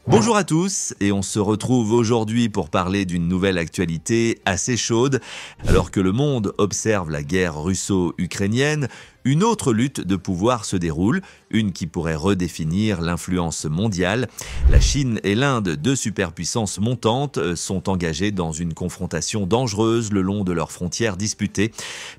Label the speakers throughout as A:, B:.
A: Bonjour à tous, et on se retrouve aujourd'hui pour parler d'une nouvelle actualité assez chaude. Alors que le monde observe la guerre russo-ukrainienne, une autre lutte de pouvoir se déroule, une qui pourrait redéfinir l'influence mondiale. La Chine et l'Inde, deux superpuissances montantes, sont engagées dans une confrontation dangereuse le long de leurs frontières disputées.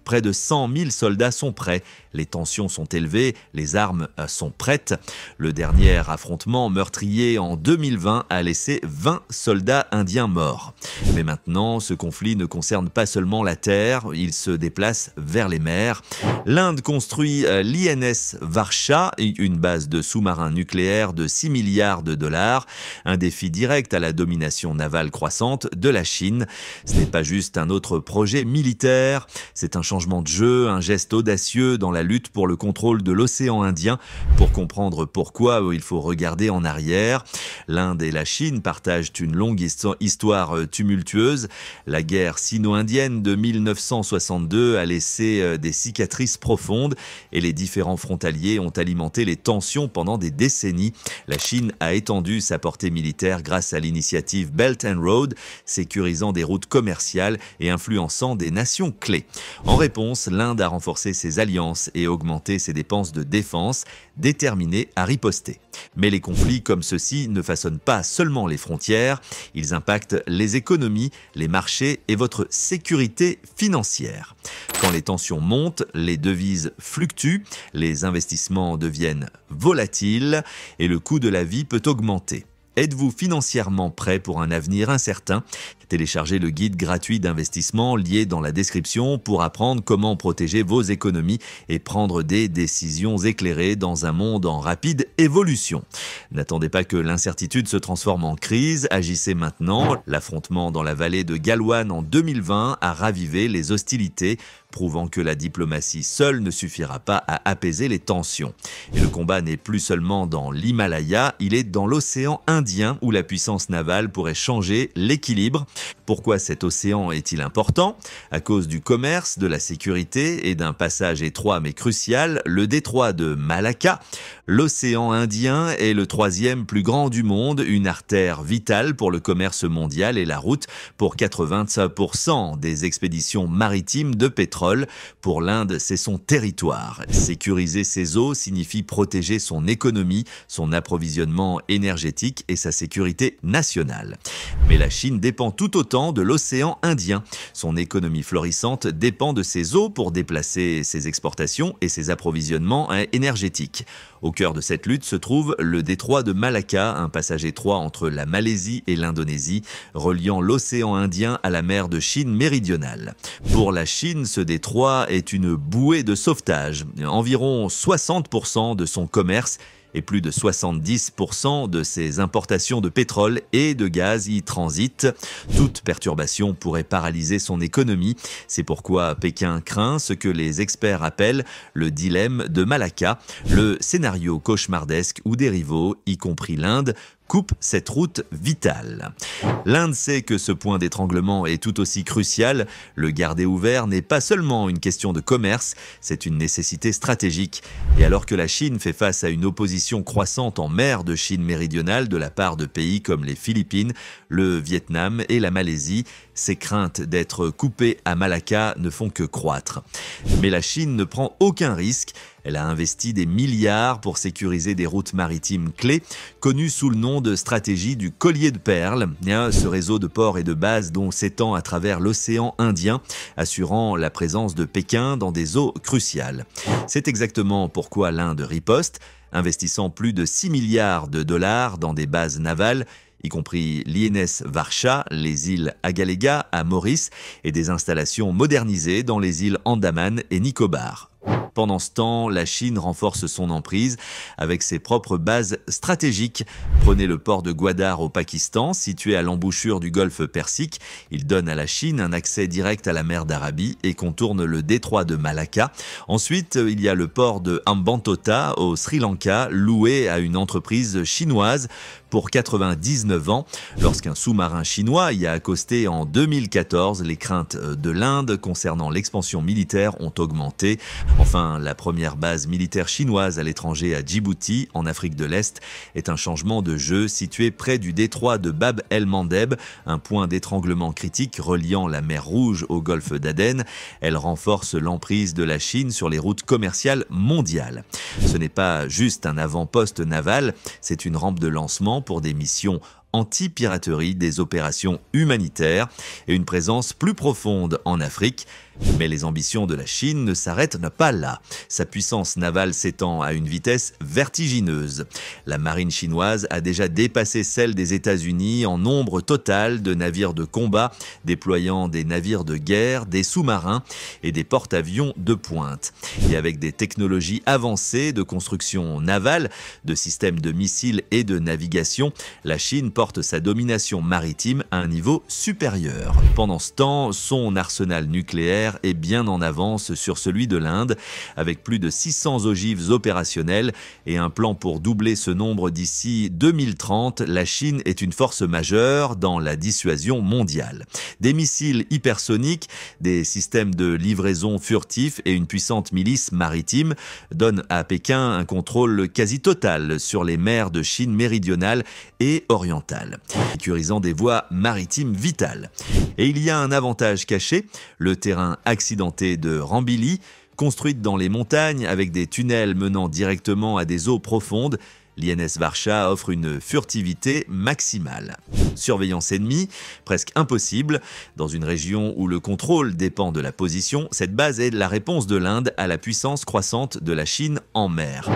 A: Près de 100 000 soldats sont prêts, les tensions sont élevées, les armes sont prêtes. Le dernier affrontement meurtrier en 2020 a laissé 20 soldats indiens morts. Mais maintenant, ce conflit ne concerne pas seulement la terre, il se déplace vers les mers. L'Inde construit l'INS Varsha, une base de sous-marins nucléaires de 6 milliards de dollars, un défi direct à la domination navale croissante de la Chine. Ce n'est pas juste un autre projet militaire, c'est un changement de jeu, un geste audacieux dans la lutte pour le contrôle de l'océan Indien. Pour comprendre pourquoi, il faut regarder en arrière. L'Inde et la Chine partagent une longue histoire tumultueuse. La guerre sino-indienne de 1962 a laissé des cicatrices profondes et les différents frontaliers ont alimenté les tensions pendant des décennies. La Chine a étendu sa portée militaire grâce à l'initiative Belt and Road, sécurisant des routes commerciales et influençant des nations clés. En réponse, l'Inde a renforcé ses alliances et augmenté ses dépenses de défense, déterminée à riposter. Mais les conflits comme ceux-ci ne façonnent pas seulement les frontières, ils impactent les économies, les marchés et votre sécurité financière. Quand les tensions montent, les devises fluctuent, les investissements deviennent volatiles et le coût de la vie peut augmenter. Êtes-vous financièrement prêt pour un avenir incertain ? Téléchargez le guide gratuit d'investissement lié dans la description pour apprendre comment protéger vos économies et prendre des décisions éclairées dans un monde en rapide évolution. N'attendez pas que l'incertitude se transforme en crise, agissez maintenant. L'affrontement dans la vallée de Galwan en 2020 a ravivé les hostilités, prouvant que la diplomatie seule ne suffira pas à apaiser les tensions. Et le combat n'est plus seulement dans l'Himalaya, il est dans l'océan Indien où la puissance navale pourrait changer l'équilibre. Pourquoi cet océan est-il important ? À cause du commerce, de la sécurité et d'un passage étroit mais crucial, le détroit de Malacca. L'océan Indien est le troisième plus grand du monde, une artère vitale pour le commerce mondial et la route pour 80% des expéditions maritimes de pétrole. Pour l'Inde, c'est son territoire. Sécuriser ses eaux signifie protéger son économie, son approvisionnement énergétique et sa sécurité nationale. Mais la Chine dépend tout autant de l'océan Indien. Son économie florissante dépend de ses eaux pour déplacer ses exportations et ses approvisionnements énergétiques. Au cœur de cette lutte se trouve le détroit de Malacca, un passage étroit entre la Malaisie et l'Indonésie, reliant l'océan Indien à la mer de Chine méridionale. Pour la Chine, ce détroit est une bouée de sauvetage. Environ 60% de son commerce et plus de 70% de ses importations de pétrole et de gaz y transitent. Toute perturbation pourrait paralyser son économie. C'est pourquoi Pékin craint ce que les experts appellent le dilemme de Malacca, le scénario cauchemardesque où des rivaux, y compris l'Inde, coupe cette route vitale. L'Inde sait que ce point d'étranglement est tout aussi crucial. Le garder ouvert n'est pas seulement une question de commerce, c'est une nécessité stratégique. Et alors que la Chine fait face à une opposition croissante en mer de Chine méridionale de la part de pays comme les Philippines, le Vietnam et la Malaisie, ses craintes d'être coupée à Malacca ne font que croître. Mais la Chine ne prend aucun risque. Elle a investi des milliards pour sécuriser des routes maritimes clés, connues sous le nom de stratégie du collier de perles. Ce réseau de ports et de bases dont s'étend à travers l'océan Indien, assurant la présence de Pékin dans des eaux cruciales. C'est exactement pourquoi l'Inde riposte, investissant plus de 6 milliards de dollars dans des bases navales, y compris l'INS Varsha, les îles Agalega à Maurice et des installations modernisées dans les îles Andaman et Nicobar. Pendant ce temps, la Chine renforce son emprise avec ses propres bases stratégiques. Prenez le port de Gwadar au Pakistan, situé à l'embouchure du golfe Persique. Il donne à la Chine un accès direct à la mer d'Arabie et contourne le détroit de Malacca. Ensuite, il y a le port de Hambantota au Sri Lanka, loué à une entreprise chinoise pour 99 ans. Lorsqu'un sous-marin chinois y a accosté en 2014, les craintes de l'Inde concernant l'expansion militaire ont augmenté. Enfin, la première base militaire chinoise à l'étranger à Djibouti, en Afrique de l'Est, est un changement de jeu situé près du détroit de Bab el-Mandeb, un point d'étranglement critique reliant la mer Rouge au golfe d'Aden. Elle renforce l'emprise de la Chine sur les routes commerciales mondiales. Ce n'est pas juste un avant-poste naval, c'est une rampe de lancement pour des missions anti-piraterie, des opérations humanitaires et une présence plus profonde en Afrique. Mais les ambitions de la Chine ne s'arrêtent pas là. Sa puissance navale s'étend à une vitesse vertigineuse. La marine chinoise a déjà dépassé celle des États-Unis en nombre total de navires de combat, déployant des navires de guerre, des sous-marins et des porte-avions de pointe. Et avec des technologies avancées de construction navale, de systèmes de missiles et de navigation, la Chine porte sa domination maritime à un niveau supérieur. Pendant ce temps, son arsenal nucléaire est bien en avance sur celui de l'Inde, avec plus de 600 ogives opérationnelles et un plan pour doubler ce nombre d'ici 2030. La Chine est une force majeure dans la dissuasion mondiale. Des missiles hypersoniques, des systèmes de livraison furtifs et une puissante milice maritime donnent à Pékin un contrôle quasi total sur les mers de Chine méridionale et orientale, sécurisant des voies maritimes vitales. Et il y a un avantage caché, le terrain accidenté de Rambili, construite dans les montagnes avec des tunnels menant directement à des eaux profondes. L'INS Varsha offre une furtivité maximale. Surveillance ennemie, presque impossible. Dans une région où le contrôle dépend de la position, cette base est la réponse de l'Inde à la puissance croissante de la Chine en mer.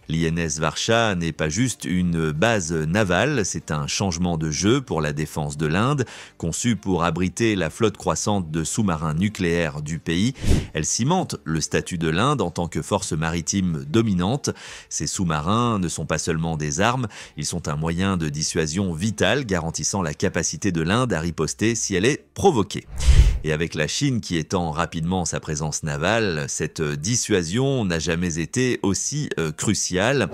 A: L'INS Varsha n'est pas juste une base navale, c'est un changement de jeu pour la défense de l'Inde, conçue pour abriter la flotte croissante de sous-marins nucléaires du pays. Elle cimente le statut de l'Inde en tant que force maritime dominante. Ces sous-marins ne sont pas seulement des armes, ils sont un moyen de dissuasion vital garantissant la capacité de l'Inde à riposter si elle est provoquée. Et avec la Chine qui étend rapidement sa présence navale, cette dissuasion n'a jamais été aussi cruciale.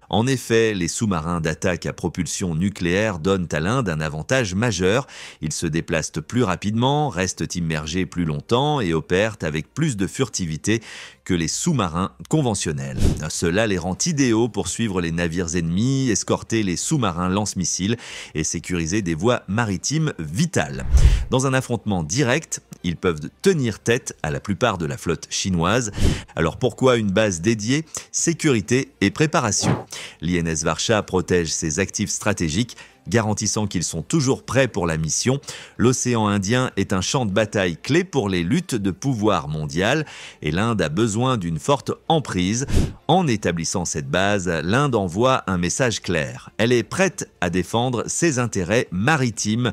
A: En effet, les sous-marins d'attaque à propulsion nucléaire donnent à l'Inde un avantage majeur. Ils se déplacent plus rapidement, restent immergés plus longtemps et opèrent avec plus de furtivité que les sous-marins conventionnels. Cela les rend idéaux pour suivre les navires ennemis, escorter les sous-marins lance-missiles et sécuriser des voies maritimes vitales. Dans un affrontement direct, ils peuvent tenir tête à la plupart de la flotte chinoise. Alors pourquoi une base dédiée? Sécurité et préparation. L'INS Varsha protège ses actifs stratégiques, garantissant qu'ils sont toujours prêts pour la mission. L'océan Indien est un champ de bataille clé pour les luttes de pouvoir mondial et l'Inde a besoin d'une forte emprise. En établissant cette base, l'Inde envoie un message clair. Elle est prête à défendre ses intérêts maritimes.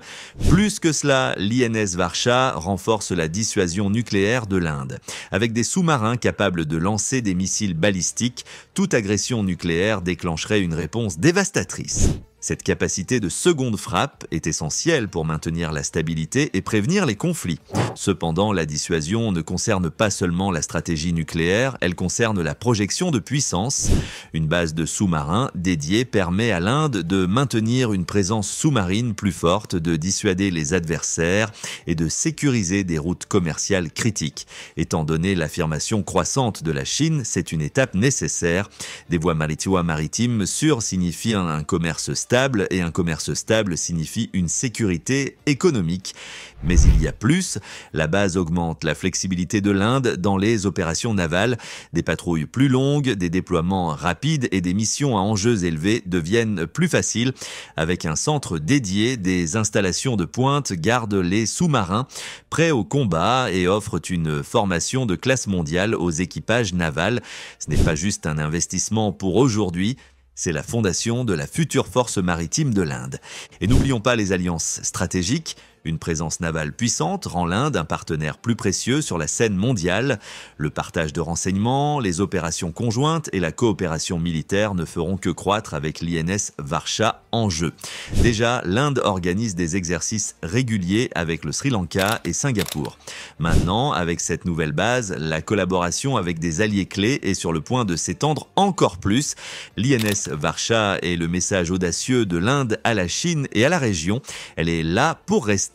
A: Plus que cela, l'INS Varsha renforce la dissuasion nucléaire de l'Inde. Avec des sous-marins capables de lancer des missiles balistiques, toute agression nucléaire déclencherait une réponse dévastatrice. Cette capacité de seconde frappe est essentielle pour maintenir la stabilité et prévenir les conflits. Cependant, la dissuasion ne concerne pas seulement la stratégie nucléaire, elle concerne la projection de puissance. Une base de sous-marins dédiée permet à l'Inde de maintenir une présence sous-marine plus forte, de dissuader les adversaires et de sécuriser des routes commerciales critiques. Étant donné l'affirmation croissante de la Chine, c'est une étape nécessaire. Des voies maritimes sûres signifient un commerce stable et un commerce stable signifie une sécurité économique. Mais il y a plus, la base augmente la flexibilité de l'Inde dans les opérations navales. Des patrouilles plus longues, des déploiements rapides et des missions à enjeux élevés deviennent plus faciles. Avec un centre dédié, des installations de pointe gardent les sous-marins prêts au combat et offrent une formation de classe mondiale aux équipages navals. Ce n'est pas juste un investissement pour aujourd'hui, c'est la fondation de la future force maritime de l'Inde. Et n'oublions pas les alliances stratégiques. Une présence navale puissante rend l'Inde un partenaire plus précieux sur la scène mondiale. Le partage de renseignements, les opérations conjointes et la coopération militaire ne feront que croître avec l'INS Varsha en jeu. Déjà, l'Inde organise des exercices réguliers avec le Sri Lanka et Singapour. Maintenant, avec cette nouvelle base, la collaboration avec des alliés clés est sur le point de s'étendre encore plus. L'INS Varsha est le message audacieux de l'Inde à la Chine et à la région. Elle est là pour rester.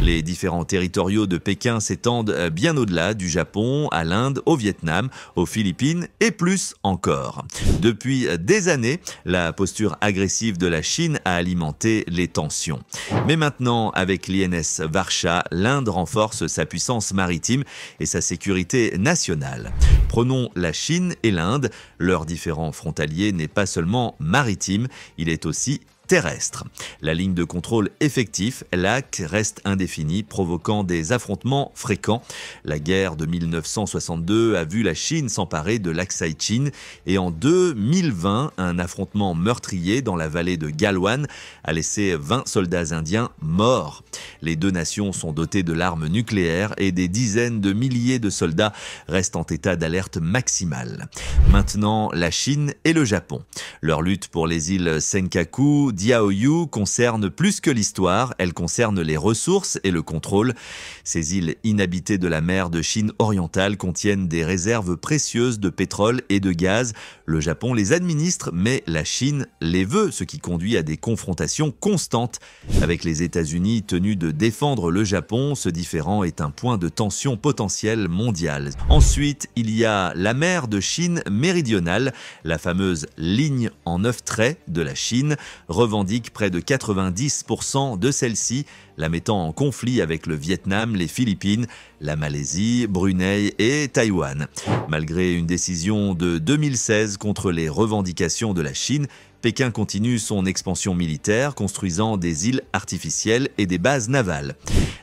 A: Les différents territoriaux de Pékin s'étendent bien au-delà du Japon, à l'Inde, au Vietnam, aux Philippines et plus encore. Depuis des années, la posture agressive de la Chine a alimenté les tensions. Mais maintenant, avec l'INS Varsha, l'Inde renforce sa puissance maritime et sa sécurité nationale. Prenons la Chine et l'Inde. Leur différend frontalier n'est pas seulement maritime, il est aussi terrestre. La ligne de contrôle effectif, LAC, reste indéfinie, provoquant des affrontements fréquents. La guerre de 1962 a vu la Chine s'emparer de l'Aksai Chin et en 2020, un affrontement meurtrier dans la vallée de Galwan a laissé 20 soldats indiens morts. Les deux nations sont dotées de l'arme nucléaire et des dizaines de milliers de soldats restent en état d'alerte maximale. Maintenant, la Chine et le Japon. Leur lutte pour les îles Senkaku, Diaoyu concerne plus que l'histoire, elle concerne les ressources et le contrôle. Ces îles inhabitées de la mer de Chine orientale contiennent des réserves précieuses de pétrole et de gaz. Le Japon les administre, mais la Chine les veut, ce qui conduit à des confrontations constantes. Avec les États-Unis tenus de défendre le Japon, ce différend est un point de tension potentielle mondiale. Ensuite, il y a la mer de Chine méridionale, la fameuse ligne en 9 traits de la Chine, revendique près de 90% de celle-ci, la mettant en conflit avec le Vietnam, les Philippines, la Malaisie, Brunei et Taïwan. Malgré une décision de 2016 contre les revendications de la Chine, Pékin continue son expansion militaire, construisant des îles artificielles et des bases navales.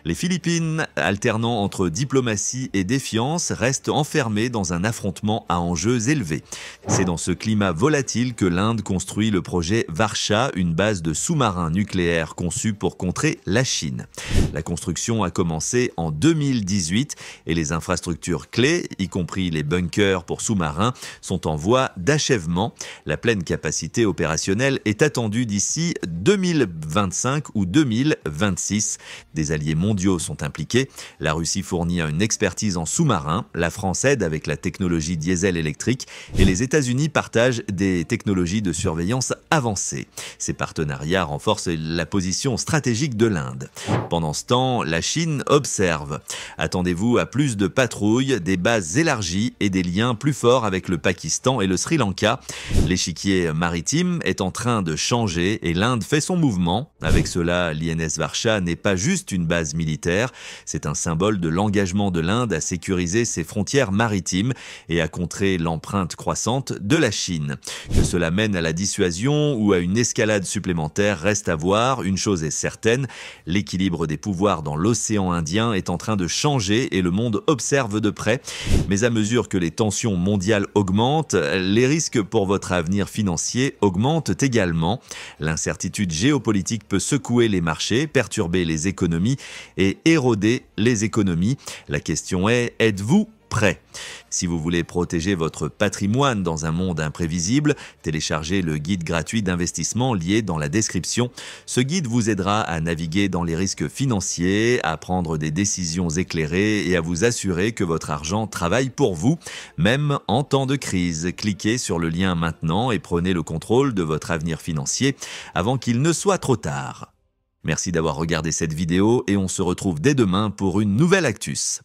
A: Les Philippines, alternant entre diplomatie et défiance, restent enfermées dans un affrontement à enjeux élevés. C'est dans ce climat volatile que l'Inde construit le projet Varsha, une base de sous-marins nucléaires conçue pour contrer la Chine. La construction a commencé en 2018 et les infrastructures clés, y compris les bunkers pour sous-marins, sont en voie d'achèvement. La pleine capacité opérationnelle est attendue d'ici 2025 ou 2026. Des alliés mondiaux sont impliqués. La Russie fournit une expertise en sous-marin, la France aide avec la technologie diesel électrique et les États-Unis partagent des technologies de surveillance avancées. Ces partenariats renforcent la position stratégique de l'Inde. Pendant ce temps, la Chine observe. Attendez-vous à plus de patrouilles, des bases élargies et des liens plus forts avec le Pakistan et le Sri Lanka. L'échiquier maritime est en train de changer et l'Inde fait son mouvement. Avec cela, l'INS Varsha n'est pas juste une base militaire, c'est un symbole de l'engagement de l'Inde à sécuriser ses frontières maritimes et à contrer l'empreinte croissante de la Chine. Que cela mène à la dissuasion ou à une escalade supplémentaire reste à voir. Une chose est certaine, l'équilibre des pouvoirs dans l'océan Indien est en train de changer et le monde observe de près. Mais à mesure que les tensions mondiales augmentent, les risques pour votre avenir financier augmentent également. L'incertitude géopolitique peut secouer les marchés, perturber les économies et éroder les économies. La question est, êtes-vous prêt? Si vous voulez protéger votre patrimoine dans un monde imprévisible, téléchargez le guide gratuit d'investissement lié dans la description. Ce guide vous aidera à naviguer dans les risques financiers, à prendre des décisions éclairées et à vous assurer que votre argent travaille pour vous, même en temps de crise. Cliquez sur le lien maintenant et prenez le contrôle de votre avenir financier avant qu'il ne soit trop tard. Merci d'avoir regardé cette vidéo et on se retrouve dès demain pour une nouvelle Actus.